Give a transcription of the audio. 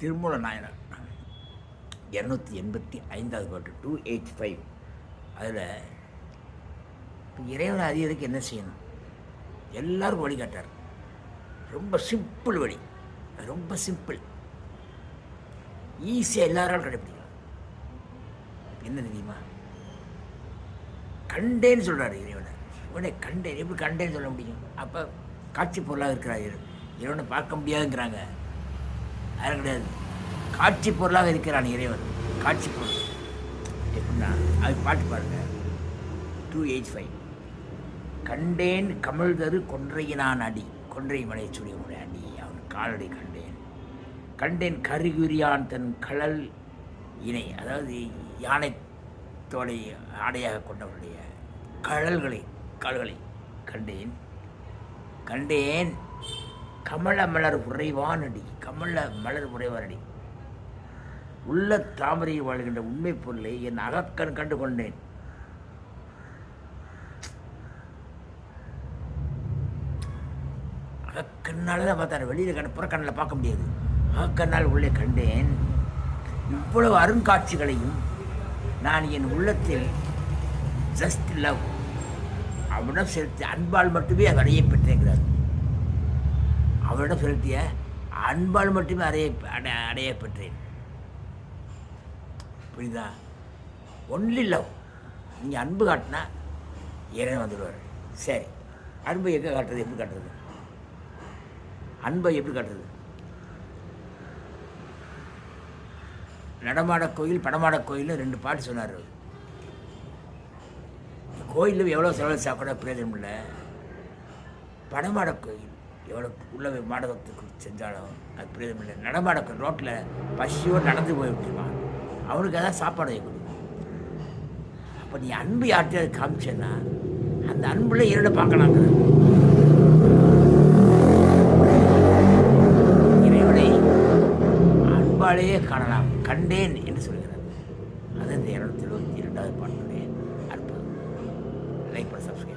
திருமூல நாயனார் 285வது பாட்டு 285. அதில் இப்போ இறைவனை அறியறதுக்கு என்ன செய்யணும்? எல்லாருக்கும் வழிகாட்டார். ரொம்ப சிம்பிள் வழி, ரொம்ப சிம்பிள், ஈஸியாக எல்லாராலும் கடைப்பிடிக்கலாம். என்ன தெரியுமா? கண்டேன்னு சொல்கிறாரு இறைவனை. இவனை கண்டேன், எப்படி கண்டேன்னு சொல்ல முடியும்? அப்போ காட்சி பொருளாக இருக்கிறார் இறைவனை பார்க்க முடியாதுங்கிறாங்க. அது கிடையாது, காட்சி பொருளாக இருக்கிறான் இறைவன். காட்சி பொருள் எப்படின்னா, அது பாட்டு பாருங்க 285. கண்டேன் கமல் தரு கொன்றையினான் அடி, கொன்றை மலை சுடியமுடைய அடி, அவன் காலடி கண்டேன். கண்டேன் கருகுரியான் தன் கழல் இணை, அதாவது யானை தோலை ஆடையாக கொண்டவருடைய கால்களை கண்டேன். கண்டேன் கமல மலர் உறைவானடி, கமல மலர் உறைவானடி, உள்ள தாமரையில் வாழ்கின்ற உண்மை பொருளை என் அகக்கண் கண்டு கொண்டேன். அகக்கண்ணால் தான் பார்த்தாரு, வெளியில் புறக்கண்ணில் பார்க்க முடியாது. அகக்கண்ணால் உள்ளே கண்டேன். இவ்வளவு அருங்காட்சிகளையும் நான் என் உள்ளத்தில் ஜஸ்ட் லவ், அவனிடம் செலுத்திய அன்பால் மட்டுமே அடைய பெற்றேங்கிறார். அவனிடம் செலுத்திய அன்பால் மட்டுமே அடைய பெற்றேன். புரியுதா? Only love. நீங்கள் அன்பு காட்டினா இறைவன் வந்துடுவார். சரி, அன்பை எங்கே காட்டுறது? எப்படி காட்டுறது? அன்பை எப்படி காட்டுறது? நடமாட கோயில் படமாட கோயில்னு 2 பாட்டு சொன்னார். கோயிலில் எவ்வளோ செலவு சாப்பிட பிரயோஜனம் இல்லை. படமாட கோயில் எவ்வளோ உள்ள மாடத்துக்கு செஞ்சாலும் அது பிரயோஜனம் இல்லை. நடமாட கோயில் ரோட்டில் பசியோடு நடந்து போய் விட்டுருவான், அவனுக்கு எதாவது சாப்பாடு வைக்கணும். அப்போ நீ அன்பு யார்கிட்ட காமிச்சேன்னா அந்த அன்புல இரண்டு பார்க்கலாங்க. இறைவனை அன்பாலேயே காணலாம், கண்டேன் என்று சொல்கிறார். அது இந்த 272வது பாட்டுடைய அற்புதம். லைக் பண்ண சப்ஸ்கிரைப்.